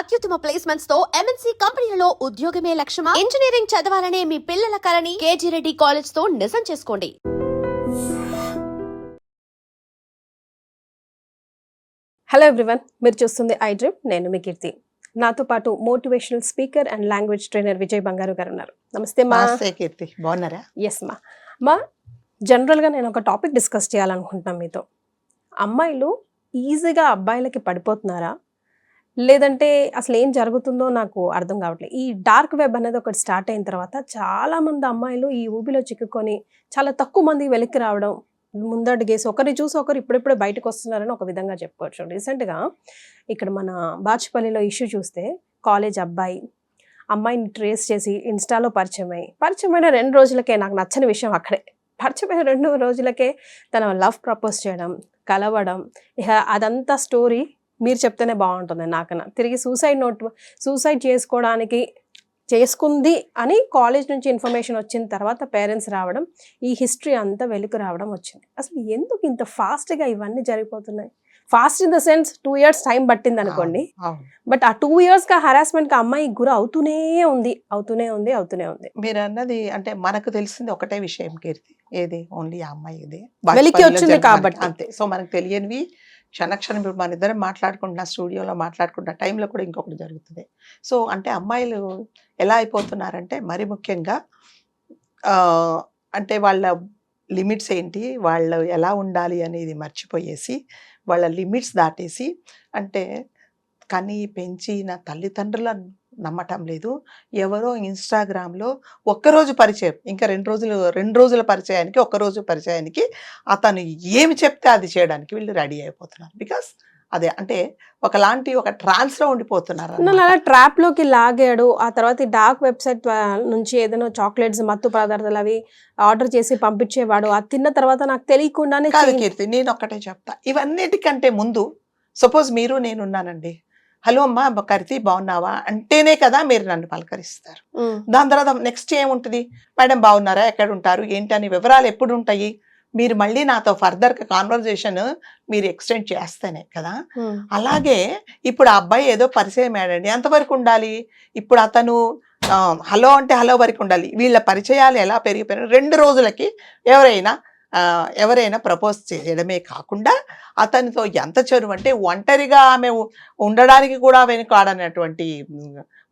అత్యుత్తమ ప్లేస్మెంట్స్ తో ఎంఎన్సీ కంపెనీలలో ఉద్యోగమే లక్ష్యమా? ఇంజనీరింగ్ చదవాలనే మీ పిల్లల కలని కేజీ రెడ్డి కాలేజ్ తో నిజం చేసుకోండి. హలో ఎవ్రీవన్, మీరు చూస్తుంది ఐ డ్రీమ్. నేను మీ కీర్తి. నాతో పాటు motivational speaker and language trainer Vijay బంగారు గారు ఉన్నారు. నమస్తే మా. కీర్తి, బాగున్నారా? ఎస్ మా జనరల్గా నేను ఒక టాపిక్ డిస్కస్ చేయాలనుకుంటున్నాను మీతో. అమ్మాయిలు ఈజీగా అబ్బాయిలకి పడిపోతున్నారా, లేదంటే అసలు ఏం జరుగుతుందో నాకు అర్థం కావట్లేదు. ఈ డార్క్ వెబ్ అనేది ఒకటి స్టార్ట్ అయిన తర్వాత చాలామంది అమ్మాయిలు ఈ ఊబిలో చిక్కుకొని చాలా తక్కువ మంది వెలికి రావడం, ముందడుగేసి ఒకరిని చూసి ఒకరు ఇప్పుడిప్పుడే బయటకు వస్తున్నారని ఒక విధంగా చెప్పుకోవచ్చు. రీసెంట్గా ఇక్కడ మన బాచుపల్లిలో ఇష్యూ చూస్తే కాలేజ్ అమ్మాయిని ట్రేస్ చేసి ఇన్స్టాలో పరిచయమైన 2 రోజులకే, నాకు నచ్చని విషయం అక్కడే, పరిచయమైన 2 రోజులకే తన లవ్ ప్రపోజ్ చేయడం, కలవడం, ఇక అదంతా స్టోరీ మీరు చెప్తేనే బాగుంటుంది. నాకన్నా తిరిగి సూసైడ్ చేసుకుంది అని కాలేజ్ నుంచి ఇన్ఫర్మేషన్ వచ్చిన తర్వాత పేరెంట్స్ రావడం, ఈ హిస్టరీ అంతా వెలుగు రావడం వచ్చింది. అసలు ఎందుకు ఇంత ఫాస్ట్గా ఇవన్నీ జరిగిపోతున్నాయి? Fast in the sense 2 years time పట్టింది అనుకోండి, బట్ ఆ 2 yearsగా హరాస్మెంట్కి అమ్మాయి గురి అవుతూనే ఉంది. మీరు అన్నది అంటే మనకు తెలిసింది ఒకటే విషయం కీర్తి, ఏది ఓన్లీ ఆ అమ్మాయి ఇది వెలికి వచ్చింది కాబట్టి అంతే. సో మనకు తెలియనివి క్షణక్షణం ఇప్పుడు మన ఇద్దరం మాట్లాడుకుంటున్నా, స్టూడియోలో మాట్లాడుకుంటున్న టైంలో కూడా ఇంకొకటి జరుగుతుంది. సో అంటే అమ్మాయిలు ఎలా అయిపోతున్నారంటే, మరి ముఖ్యంగా అంటే వాళ్ళ లిమిట్స్ ఏంటి, వాళ్ళు ఎలా ఉండాలి అనేది మర్చిపోయేసి, వాళ్ళ లిమిట్స్ దాటేసి, అంటే కని పెంచిన తల్లిదండ్రులను నమ్మటం లేదు. ఎవరో ఇన్స్టాగ్రామ్లో ఒక్కరోజు పరిచయం, ఇంకా 2 రోజుల పరిచయానికి, ఒక్కరోజు పరిచయానికి అతను ఏమి చెప్తే అది చేయడానికి వీళ్ళు రెడీ అయిపోతున్నారు. బికాస్ అదే అంటే ఒక ట్రాన్స్లో ఉండిపోతున్నారు. అలా ట్రాప్లోకి లాగాడు. ఆ తర్వాత ఈ డార్క్ వెబ్సైట్ నుంచి ఏదైనా చాక్లెట్స్, మత్తు పదార్థాలు అవి ఆర్డర్ చేసి పంపించేవాడు. అది తిన్న తర్వాత నాకు తెలియకుండానే. కాదు కీర్తి, నేను ఒక్కటే చెప్తా, ఇవన్నిటికంటే ముందు సపోజ్ మీరు నేనున్నానండి, హలో అమ్మా కీర్తి బాగున్నావా అంటేనే కదా మీరు నన్ను పలకరిస్తారు. దాని తర్వాత నెక్స్ట్ ఏముంటుంది, మేడం బాగున్నారా, ఎక్కడ ఉంటారు, ఏంటి అని వివరాలు ఎప్పుడు ఉంటాయి? మీరు మళ్ళీ నాతో ఫర్దర్ కాన్వర్జేషన్ మీరు ఎక్స్టెండ్ చేస్తేనే కదా. అలాగే ఇప్పుడు ఆ అబ్బాయి ఏదో పరిచయం అయ్యాడండి, ఎంతవరకు ఉండాలి? ఇప్పుడు అతను హలో అంటే హలో వరకు ఉండాలి. వీళ్ళ పరిచయాలు ఎలా పెరిగిపోయినా 2 రోజులకి ఎవరైనా ప్రపోజ్ చేయడమే కాకుండా అతనితో ఎంత చనువు అంటే ఒంటరిగా ఆమె ఉండడానికి కూడా వెనుకాడనటువంటి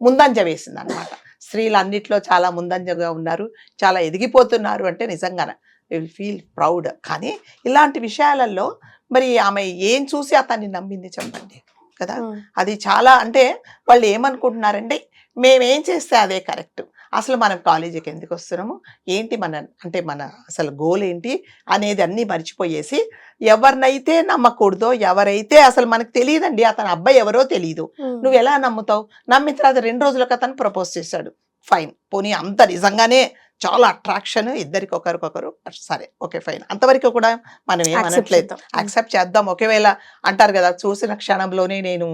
ముందంజ వేసింది అనమాట. స్త్రీలు అన్నిట్లో చాలా ముందంజగా ఉన్నారు, చాలా ఎదిగిపోతున్నారు అంటే నిజంగానే విల్ ఫీల్ ప్రౌడ్. కానీ ఇలాంటి విషయాలలో మరి ఆమె ఏం చూసి అతన్ని నమ్మింది చెప్పండి కదా. అది చాలా అంటే వాళ్ళు ఏమనుకుంటున్నారంటే, మేమేం చేస్తే అదే కరెక్ట్, అసలు మనం కాలేజీకి ఎందుకు వస్తున్నాము, ఏంటి మన అసలు గోల్ ఏంటి అనేది అన్నీ మర్చిపోయేసి, ఎవరినైతే నమ్మకూడదో, ఎవరైతే అసలు మనకు తెలియదండి, అతను అబ్బాయి ఎవరో తెలియదు, నువ్వు ఎలా నమ్ముతావు? నమ్మిన తర్వాత 2 రోజులకు అతను ప్రపోజ్ చేశాడు, ఫైన్, పోనీ అంత నిజంగానే చాలా అట్రాక్షన్ ఇద్దరికి ఒకరికొకరు, సరే ఓకే ఫైన్, అంతవరకు కూడా మనం ఏమనట్లేదు, యాక్సెప్ట్ చేద్దాం. ఒకవేళ అంటారు కదా, చూసిన క్షణంలోనే నేను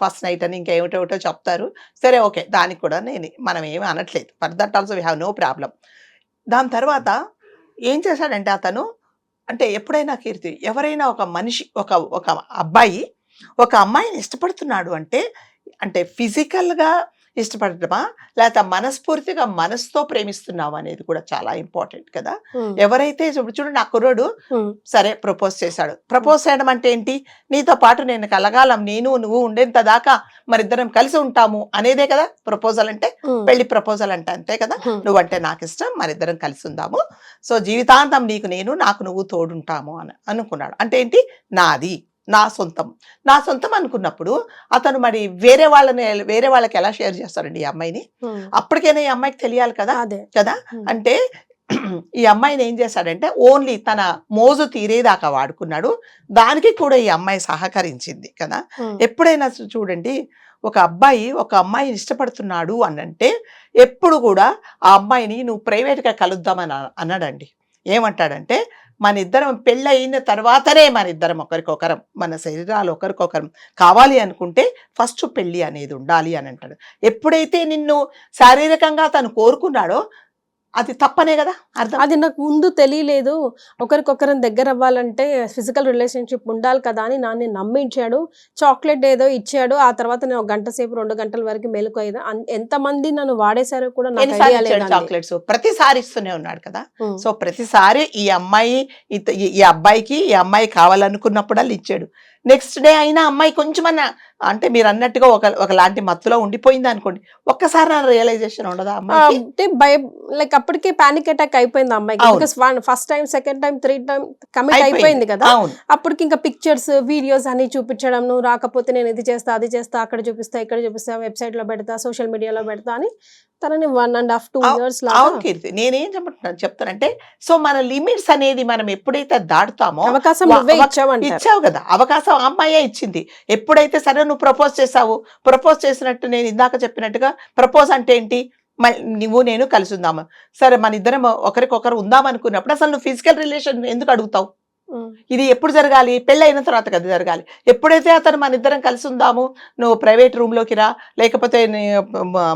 ఫస్ట్ నైట్ అని ఇంకేమిటో చెప్తారు, సరే ఓకే, దానికి కూడా మనం ఏమీ అనట్లేదు, for that also we have no problem. దాని తర్వాత ఏం చేశాడంటే అతను, అంటే ఎప్పుడైనా కీర్తి, ఎవరైనా ఒక మనిషి ఒక అబ్బాయి ఒక అమ్మాయిని ఇష్టపడుతున్నాడు అంటే ఫిజికల్గా ఇష్టపడటమా, లేకపోతే మనస్ఫూర్తిగా మనసుతో ప్రేమిస్తున్నావు అనేది కూడా చాలా ఇంపార్టెంట్ కదా. ఎవరైతే చూడండి, ఆ కుర్రోడు సరే ప్రపోజ్ చేశాడు, ప్రపోజ్ చేయడం అంటే ఏంటి, నీతో పాటు నేను కలగాలం, నువ్వు ఉండేంత దాకా మరిద్దరం కలిసి ఉంటాము అనేదే కదా ప్రపోజల్ అంటే. పెళ్లి ప్రపోజల్ అంటే అంతే కదా, నువ్వంటే నాకు ఇష్టం, మరిద్దరం కలిసి ఉందాము, సో జీవితాంతం నీకు నేను, నాకు నువ్వు తోడుంటాము అని అనుకున్నాడు. అంటే ఏంటి, నా సొంతం అనుకున్నప్పుడు అతను మరి వేరే వాళ్ళకి ఎలా షేర్ చేస్తారండి ఈ అమ్మాయిని? అప్పటికైనా ఈ అమ్మాయికి తెలియాలి కదా. అంటే ఈ అమ్మాయిని ఏం చేశాడంటే ఓన్లీ తన మోజు తీరేదాకా వాడుకున్నాడు. దానికి కూడా ఈ అమ్మాయి సహకరించింది కదా. ఎప్పుడైనా చూడండి, ఒక అమ్మాయిని ఇష్టపడుతున్నాడు అనంటే ఎప్పుడు కూడా ఆ అమ్మాయిని నువ్వు ప్రైవేట్గా కలుద్దామని అన్నాడండి. ఏమంటాడంటే, మన ఇద్దరం పెళ్ళి అయిన తర్వాతనే మన ఇద్దరం ఒకరికొకరం, మన శరీరాలు ఒకరికొకరం కావాలి అనుకుంటే ఫస్ట్ పెళ్ళి అనేది ఉండాలి అని అంటాడు. ఎప్పుడైతే నిన్ను శారీరకంగా తను కోరుకున్నాడో అది తప్పనే కదా అర్థం. అది నాకు ముందు తెలియలేదు. ఒకరికొకరిని దగ్గర అవ్వాలంటే ఫిజికల్ రిలేషన్షిప్ ఉండాలి కదా అని నాన్ని నమ్మించాడు. చాక్లెట్ ఏదో ఇచ్చాడు. ఆ తర్వాత నేను 1 గంట సేపు 2 గంటల వరకు మెలుకువైనా. ఎంతమంది నన్ను వాడేశారో కూడా నాకు ఎన్నిసార్లు ఐడియా ఇచ్చాడు లేదండి. చాక్లెట్స్? ప్రతిసారి ఇస్తూనే ఉన్నాడు కదా. ఉమ్. సో ప్రతిసారి ఈ అమ్మాయి ఈ అబ్బాయికి ఈ అమ్మాయి కావాలనుకున్నప్పుడల్లా ఇచ్చాడు. నెక్స్ట్ డే అయినా అమ్మాయి కొంచెమన్నా అంటే మీరు అన్నట్టుగా ఒకలాంటి మత్తులో ఉండిపోయింది అనుకోండి, ఒక్కసారి నా రియలైజేషన్ ఉండదా అమ్మాయికి? అంటే లైక్ అప్పటికే పానిక్ అటాక్ అయిపోయింది అమ్మాయికి. అవును. Because first time, second time, 3 time commit అయిపోయింది. అయిపోయింది కదా. అవును. అప్పటికి ఇంకా పిక్చర్స్, వీడియోస్ అన్ని చూపించడం, నువ్వు రాకపోతే నేను ఇది చేస్తా, అది చేస్తా, అక్కడ చూపిస్తా, ఇక్కడ చూపిస్తా, వెబ్సైట్ లో పెడతా, సోషల్ మీడియాలో పెడతా అని తనని 1.5 2 years అవును లాగా కీర్తి, నేనేం చెప్తానంటే సో మన లిమిట్స్ అనేది మనం ఎప్పుడైతే దాటుతామో అవకాశం వా- నువ్వే అవ- ఇచ్చావంటారు. ఇచ్చావు కదా, అవకాశం ఆ అమ్మాయే ఇచ్చింది. ఎప్పుడైతే సరే నువ్వు ప్రపోజ్ చేసావు, ప్రపోజ్ చేసినట్టు నేను ఇందాక చెప్పినట్టుగా ప్రపోజ్ అంటే ఏంటి, నువ్వు నేను కలిసి ఉందాము, సరే మన ఇద్దరం ఒకరికొకరు ఉందాం అనుకున్నప్పుడు అసలు నువ్వు ఫిజికల్ రిలేషన్ ఎందుకు అడుగుతావు? ఇది ఎప్పుడు జరగాలి? పెళ్ళి అయిన తర్వాత కదా జరగాలి. ఎప్పుడైతే అతను మన ఇద్దరం కలిసి ఉందాము, నువ్వు ప్రైవేట్ రూమ్ లోకి రా, లేకపోతే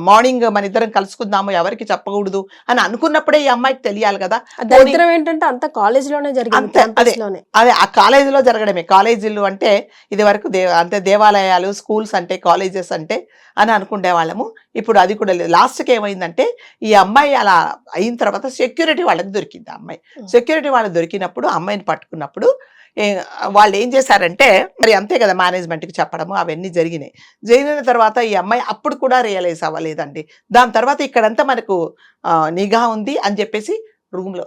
మార్నింగ్ మన ఇద్దరం కలుసుకుందాము, ఎవరికి చెప్పకూడదు అని అనుకున్నప్పుడే ఈ అమ్మాయికి తెలియాలి కదా. దరిద్రం ఏంటంటే అంత కాలేజ్ లోనే జరిగింది, అంతే, campus లోనే. అదే ఆ కాలేజీలో జరగడమే. కాలేజీలు అంటే ఇది వరకు అంటే దేవాలయాలు, స్కూల్స్ అంటే కాలేజెస్ అంటే అని అనుకునే వాళ్ళము. ఇప్పుడు అది కూడా లేదు. లాస్ట్కి ఏమైందంటే ఈ అమ్మాయి అలా అయిన తర్వాత సెక్యూరిటీ వాళ్ళకి దొరికింది. ఆ అమ్మాయి సెక్యూరిటీ వాళ్ళకి దొరికినప్పుడు అమ్మాయిని పట్టుకున్నప్పుడు వాళ్ళు ఏం చేశారంటే మరి అంతే కదా, మేనేజ్మెంట్కి చెప్పడము అవన్నీ జరిగిన తర్వాత ఈ అమ్మాయి అప్పుడు కూడా రియలైజ్ అవ్వలేదండి. దాని తర్వాత ఇక్కడంతా మనకు నిఘా ఉంది అని చెప్పేసి రూమ్లో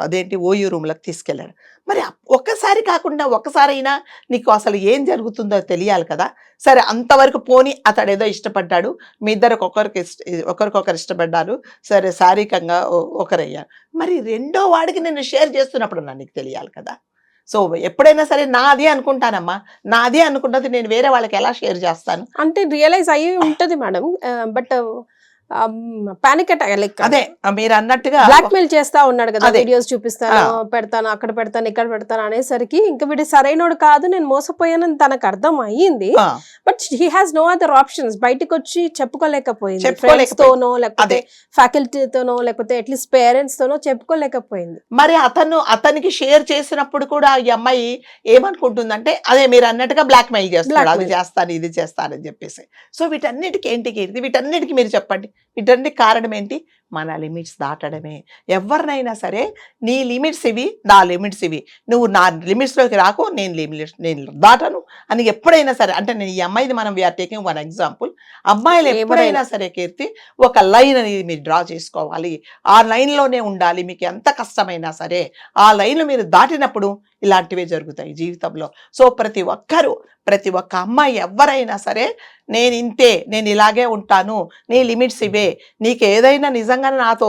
అదేంటి ఓయూ రూమ్లోకి తీసుకెళ్ళాడు. మరి ఒక్కసారి కాకుండా ఒక్కసారైనా నీకు అసలు ఏం జరుగుతుందో తెలియాలి కదా. సరే అంతవరకు పోని, అతడేదో ఇష్టపడ్డాడు, మీ ఇద్దరు ఒకరికొకరు ఇష్టపడ్డారు, సరే శారీరకంగా ఒకరయ్యారు. మరి రెండో వాడికి నేను షేర్ చేస్తున్నప్పుడు నీకు తెలియాలి కదా. సో ఎప్పుడైనా సరే నాది అనుకుంటానమ్మా, నాది అనుకున్నది నేను వేరే వాళ్ళకి ఎలా షేర్ చేస్తాను? అంటే రియలైజ్ అయ్యి ఉంటది madam. But panic attack like అదే మీరు అన్నట్టుగా బ్లాక్ మెయిల్ చేస్తా ఉన్నాడు కదా, అదే. వీడియోస్ చూపిస్తాను, పెడతాను, అక్కడ పెడతాను, ఇక్కడ పెడతాను అనేసరికి ఇంకా వీడు సరైనోడు కాదు, నేను మోసపోయానని తనకు అర్థం అయ్యింది. But he has no other options. బయటకు వచ్చి చెప్పుకోలేకపోయింది. ఫ్రెండ్స్ తోనో, లేకపోతే ఫ్యాకల్టీతోనో, లేకపోతే అట్లీస్ట్ పేరెంట్స్ తోనో చెప్పుకోలేకపోయింది. మరి అతనికి షేర్ చేసినప్పుడు కూడా ఈ అమ్మాయి ఏమనుకుంటుందంటే అదే మీరు అన్నట్టుగా బ్లాక్ మెయిల్ చేస్తున్నాడు, అది చేస్తాను ఇది చేస్తానని చెప్పేసి. సో వీటన్నిటికి ఏంటి కీర్తి, వీటన్నిటికి మీరు చెప్పండి, వీటన్నిటికి కారణం ఏంటి? మన లిమిట్స్ దాటడమే. ఎవరినైనా సరే నీ లిమిట్స్ ఇవి, నా లిమిట్స్ ఇవి, నువ్వు నా లిమిట్స్లోకి రాకు, నేను దాటను అని ఎప్పుడైనా సరే అంటే నేను ఈ అమ్మాయిది మనం వీఆర్ టేకింగ్ వన్ ఎగ్జాంపుల్. అమ్మాయిలు ఎప్పుడైనా సరే కీర్తి ఒక లైన్ అనేది మీరు డ్రా చేసుకోవాలి, ఆ లైన్లోనే ఉండాలి. మీకు ఎంత కష్టమైనా సరే ఆ లైన్లు మీరు దాటినప్పుడు ఇలాంటివే జరుగుతాయి జీవితంలో. సో ప్రతి ఒక్క అమ్మాయి ఎవరైనా సరే నేను ఇంతే, నేను ఇలాగే ఉంటాను, నీ లిమిట్స్ ఇవే, నీకు ఏదైనా నిజంగా నాతో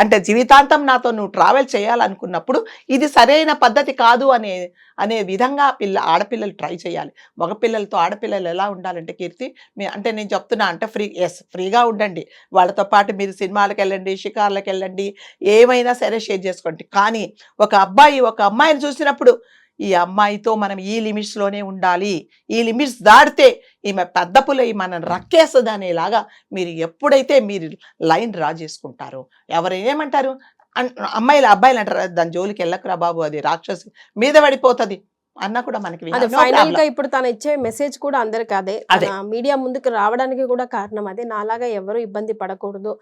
అంటే జీవితాంతం నాతో నువ్వు ట్రావెల్ చేయాలనుకున్నప్పుడు ఇది సరైన పద్ధతి కాదు అనే విధంగా ఆడపిల్లలు ట్రై చేయాలి. మగపిల్లలతో ఆడపిల్లలు ఎలా ఉండాలంటే కీర్తి, అంటే నేను చెప్తున్నా అంటే ఫ్రీగా ఉండండి, వాళ్ళతో పాటు మీరు సినిమాలకు వెళ్ళండి, షికార్లకు వెళ్ళండి, ఏమైనా సరే షేర్ చేసుకోండి. కానీ ఒక అమ్మాయిని చూసినప్పుడు ఈ అమ్మాయితో మనం ఈ లిమిట్స్లోనే ఉండాలి, ఈ లిమిట్స్ దాటితే ఈమె పెద్ద పులి మనం రక్కేస్తుంది అనేలాగా ఎప్పుడైతే మీరు లైన్ డ్రా చేసుకుంటారో, ఎవరు ఏమంటారు అబ్బాయిలు అంటారు దాని జోలికి వెళ్ళకురా బాబు, అది రాక్షసి మీద పడిపోతుంది అన్న కూడా మనకి అదే ఫైనల్ గా ఇప్పుడు తను ఇచ్చే మెసేజ్ కూడా అందరికి అదే. మీడియా ముందుకు రావడానికి కూడా కారణం అదే. నాలాగా ఎవరు ఇబ్బంది పడకూడదు,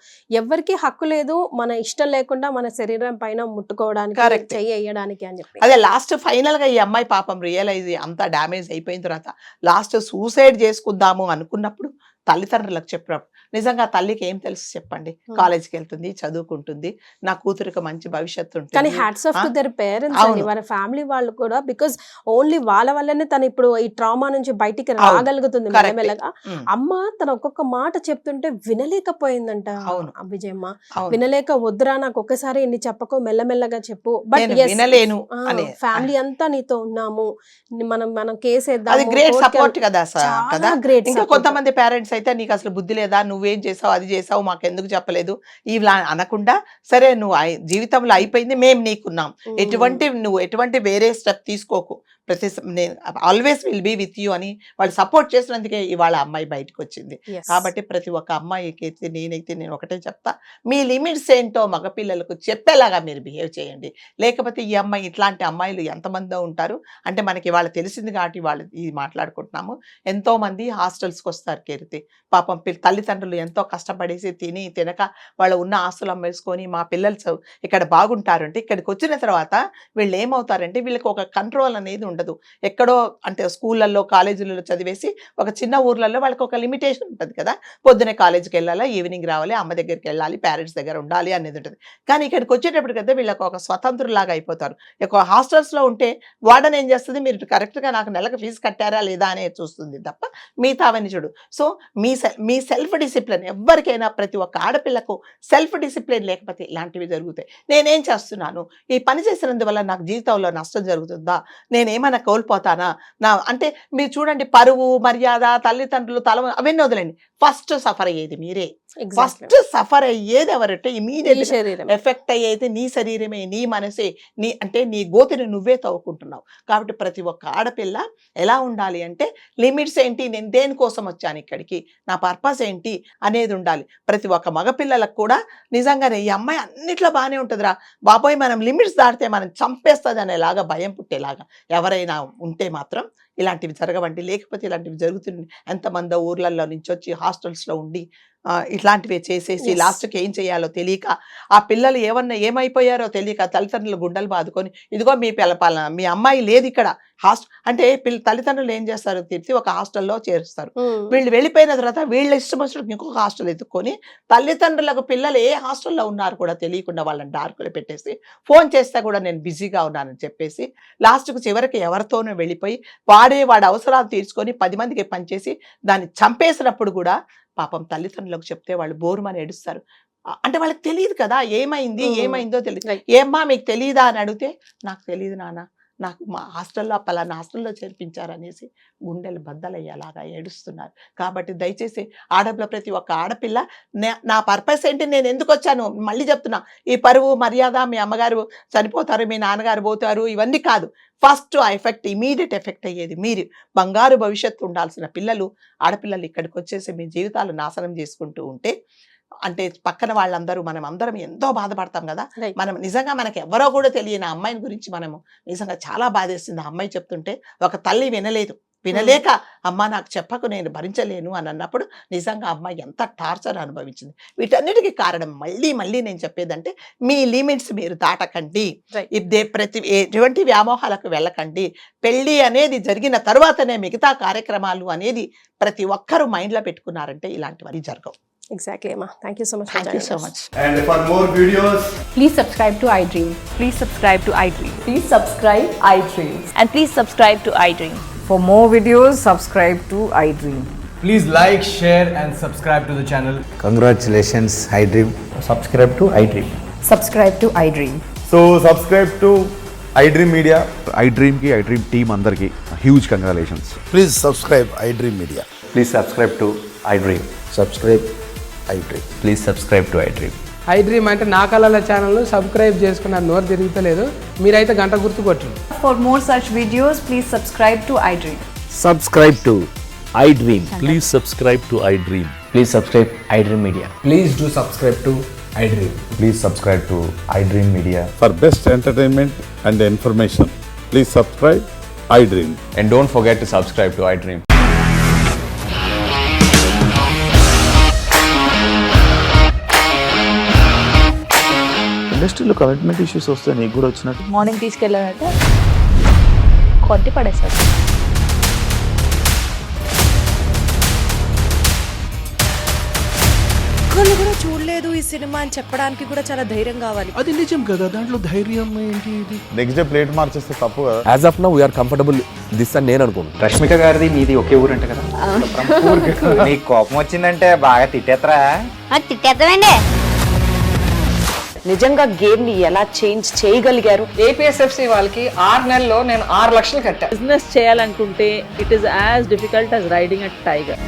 ఎవరికి హక్కు లేదు మన ఇష్టం లేకుండా మన శరీరం పైన ముట్టుకోవడానికి, చెయ్యడానికి అని చెప్పి. అదే లాస్ట్ ఫైనల్ గా ఈ అమ్మాయి పాపం రియలైజ్ అంతా డ్యామేజ్ అయిపోయిన తర్వాత లాస్ట్ సూసైడ్ చేసుకుందాము అనుకున్నప్పుడు తల్లిదండ్రులకు చెప్పినప్పుడు నిజంగా తల్లికి ఏం తెలుసు చెప్పండి? కాలేజ్కి వెళ్తుంది, చదువుకుంటుంది, నా కూతురికి మంచి భవిష్యత్తు ఉంటుంది. కానీ hats off to their parents అండి, వారి ఫ్యామిలీ వాళ్ళు కూడా. బికాజ్ ఓన్లీ వాళ్ళ వల్లనే తను ఇప్పుడు ఈ ట్రామా నుంచి బయటికి రాగలుగుతుంది మెల్లమెల్లగా. అమ్మ తన ఒక్కొక్క మాట చెప్తుంటే వినలేకపోయిందంట విజయమ్మ. వినలేక వద్దురా నాకు ఒక్కసారి ఇన్ని చెప్పకో, మెల్లమెల్లగా చెప్పు, బట్ వినలేను, ఫ్యామిలీ అంతా నీతో ఉన్నాము, మనం కేసు గ్రేట్ సపోర్ట్ కదా. గ్రేట్. ఇంకా కొంతమంది పేరెంట్స్ అయితే నీకు అసలు బుద్ధి లేదా, నువ్వేం చేసావు, అది చేసావు, మాకు ఎందుకు చెప్పలేదు ఇవి అనకుండా, సరే నువ్వు జీవితంలో అయిపోయింది, మేము నీకున్నాం, నువ్వు ఎటువంటి వేరే స్టెప్ తీసుకోకు, నేను always will be with you అని వాళ్ళు సపోర్ట్ చేసినందుకే ఇవాళ అమ్మాయి బయటకు వచ్చింది. కాబట్టి ప్రతి ఒక్క అమ్మాయికి అయితే నేను ఒకటే చెప్తా, మీ లిమిట్స్ ఏంటో మగపిల్లలకు చెప్పేలాగా మీరు బిహేవ్ చేయండి. లేకపోతే ఈ అమ్మాయి ఇట్లాంటి అమ్మాయిలు ఎంతమందో ఉంటారు అంటే మనకి వాళ్ళు తెలిసింది కాబట్టి వాళ్ళు ఇది మాట్లాడుకుంటున్నాము. ఎంతోమంది హాస్టల్స్కి వస్తారు కీర్తి, పాపం తల్లిదండ్రులు ఎంతో కష్టపడేసి తినక వాళ్ళు ఉన్న ఆస్తులు అమ్మేసుకొని మా పిల్లలు ఇక్కడ బాగుంటారు అంటే ఇక్కడికి వచ్చిన తర్వాత వీళ్ళు ఏమవుతారంటే వీళ్ళకి ఒక కంట్రోల్ అనేది ఉండదు. ఎక్కడో అంటే స్కూళ్ళల్లో కాలేజీలలో చదివేసి ఒక చిన్న ఊర్లలో వాళ్ళకి ఒక లిమిటేషన్ ఉంటుంది కదా, పొద్దునే కాలేజీకి వెళ్ళాలా, ఈవినింగ్ రావాలి, అమ్మ దగ్గరికి వెళ్ళాలి, పేరెంట్స్ దగ్గర ఉండాలి అనేది ఉంటుంది. కానీ ఇక్కడికి వచ్చేటప్పుడు కదా వీళ్ళకి ఒక స్వతంత్రులాగా అయిపోతారు. ఒక హాస్టల్స్లో ఉంటే వార్డెన్ ఏం చేస్తుంది, మీరు కరెక్ట్గా నాకు నెలకు ఫీజు కట్టారా లేదా అనేది చూస్తుంది తప్ప మిగతా అవన్నీ చూడు. సో మీ సెల్ఫ్ డిసిప్లిన్ ఎవరికైనా, ప్రతి ఒక్క ఆడపిల్లకు సెల్ఫ్ డిసిప్లిన్ లేకపోతే ఇలాంటివి జరుగుతాయి. నేనేం చేస్తున్నాను, ఈ పని చేసినందువల్ల నాకు జీవితంలో నష్టం జరుగుతుందా, నేనేమైనా కోల్పోతానా, అంటే మీరు చూడండి పరువు మర్యాద తల్లిదండ్రులు అవన్నీ వదిలేండి, ఫస్ట్ సఫర్ అయ్యేది మీరే. ఫస్ట్ సఫర్ అయ్యేది ఎవరంటే ఇమీడియట్ ఎఫెక్ట్ అయ్యేది నీ శరీరమే, నీ మనసే, నీ గోతిని నువ్వే తవ్వుకుంటున్నావు. కాబట్టి ప్రతి ఒక్క ఆడపిల్ల ఎలా ఉండాలి అంటే లిమిట్స్ ఏంటి, నేను దేనికోసం వచ్చాను ఇక్కడికి, నా పర్పస్ ఏంటి అనేది ఉండాలి. ప్రతి ఒక్క మగపిల్లలకు కూడా నిజంగానే ఈ అమ్మాయి అన్నిట్లో బాగానే ఉంటుందిరా బాబోయ్, మనం లిమిట్స్ దాటితే మనం చంపేస్తుంది అనేలాగా భయం పుట్టేలాగా ఎవరైనా ఉంటే మాత్రం ఇలాంటివి జరగవండి. లేకపోతే ఇలాంటివి జరుగుతుంది. ఎంతమంది ఊర్లలో నుంచి వచ్చి హాస్టల్స్లో ఉండి ఇట్లాంటివి చేసేసి లాస్ట్కి ఏం చేయాలో తెలియక ఆ పిల్లలు ఏమైపోయారో తెలియక తల్లిదండ్రులు గుండెలు బాదుకొని ఇదిగో మీ అమ్మాయి లేదు ఇక్కడ అంటే తల్లిదండ్రులు ఏం చేస్తారు, తిరిగి ఒక హాస్టల్లో చేరుస్తారు. వీళ్ళు వెళ్ళిపోయిన తర్వాత వీళ్ళ ఇష్టం వచ్చినట్టు ఇంకొక హాస్టల్ ఎత్తుక్కొని తల్లిదండ్రులకు పిల్లలు ఏ హాస్టల్లో ఉన్నారు కూడా తెలియకుండా వాళ్ళని డార్కులు పెట్టేసి ఫోన్ చేస్తే కూడా నేను బిజీగా ఉన్నానని చెప్పేసి లాస్ట్కు చివరికి ఎవరితోనూ వెళ్ళిపోయి వాడి అవసరాలు తీర్చుకొని 10 మందికి పనిచేసి దాన్ని చంపేసినప్పుడు కూడా పాపం తల్లిదండ్రులకు చెప్తే వాళ్ళు బోరుమని ఏడుస్తారు. అంటే వాళ్ళకి తెలియదు కదా ఏమైందో తెలియదు. ఏమ్మా మీకు తెలియదా అని అడిగితే నాకు తెలియదు నాన్న, నాకు మా హాస్టల్లో పలానా హాస్టల్లో చేర్పించారనేసి గుండెలు బద్దలయ్యేలాగా ఏడుస్తున్నారు. కాబట్టి దయచేసి ప్రతి ఒక్క ఆడపిల్ల నా పర్పస్ ఏంటి, నేను ఎందుకు వచ్చాను మళ్ళీ చెప్తున్నా, ఈ పరువు మర్యాద మీ అమ్మగారు చనిపోతారు, మీ నాన్నగారు పోతారు, ఇవన్నీ కాదు. ఫస్ట్ ఆ ఎఫెక్ట్ ఇమీడియట్ ఎఫెక్ట్ అయ్యేది మీరు. బంగారు భవిష్యత్తు ఉండాల్సిన ఆడపిల్లలు ఇక్కడికి వచ్చేసి మీ జీవితాలు నాశనం చేసుకుంటూ ఉంటే అంటే పక్కన వాళ్ళందరూ మనం అందరం ఎంతో బాధపడతాం కదా. మనం నిజంగా మనకి ఎవరో కూడా తెలియని అమ్మాయిని గురించి మనము నిజంగా చాలా బాధేస్తుంది. ఆ అమ్మాయి చెప్తుంటే ఒక తల్లి వినలేక అమ్మ నాకు చెప్పకు, నేను భరించలేను అని అన్నప్పుడు నిజంగా అమ్మాయి ఎంత టార్చర్ అనుభవించింది. వీటన్నిటికీ కారణం మళ్ళీ నేను చెప్పేదంటే మీ లిమిట్స్ మీరు దాటకండి, ఎటువంటి వ్యామోహాలకు వెళ్ళకండి. పెళ్ళి అనేది జరిగిన తర్వాతనే మిగతా కార్యక్రమాలు అనేది ప్రతి ఒక్కరూ మైండ్లో పెట్టుకున్నారంటే ఇలాంటివన్నీ జరగవు. Exactly, Emma. Thank you so much. Thank you so much. And for more videos, please subscribe to iDream. Please subscribe to iDream. Please subscribe iDream. And please subscribe to iDream. For more videos, subscribe to iDream. please like, share and subscribe to the channel. Congratulations, iDream. Subscribe to iDream. Subscribe to iDream. So subscribe to iDream Media. iDream team andarki huge congratulations. Please subscribe iDream Media. Please subscribe to iDream. Subscribe iDream. Please subscribe to iDream. iDream అంటే నా కళల ఛానల్ను subscribe చేసుకున్న నోరు తిరుగుతలేదు, మీరైతే గంట గుర్తు కొట్టండి. For more such videos, please subscribe to iDream. Subscribe to iDream. Please subscribe to iDream. Please subscribe iDream Media. Please do subscribe to iDream. Please subscribe to iDream Media. For best entertainment and information, please subscribe iDream. And don't forget to subscribe to iDream. ఇండస్ట్రీలో commitment issues వస్తే నీకు కూడా వచ్చినట్టు morning తీసుకెళ్ళాలంటే కొట్టి పడేస్తారు. ఒక్కళ్ళు కూడా చూడలేదు ఈ సినిమా అని చెప్పడానికి కూడా చాలా ధైర్యం కావాలి. అది నిజం కదా, దాంట్లో ధైర్యం ఏంటి? నెక్స్ట్ డే ప్లేట్ మార్చేస్తే తప్పు కదా. As of now we are comfortable this అని నేను అనుకుంటున్నాను. రష్మిక గారిది మీది ఒకే ఊరు అంట కదా. నీకు కోపం వచ్చిందంటే బాగా తిట్టేత్తరా? తిట్టేద్దామండి. నిజంగా గేమ్ ని ఎలా చేంజ్ చేయగలిగారు? ఏపీఎస్ఎఫ్సి వాళ్ళకి 6 నెలల్లో నేను 6 లక్షలు కట్టా. బిజినెస్ చేయాలనుకుంటే it is as difficult as riding a tiger.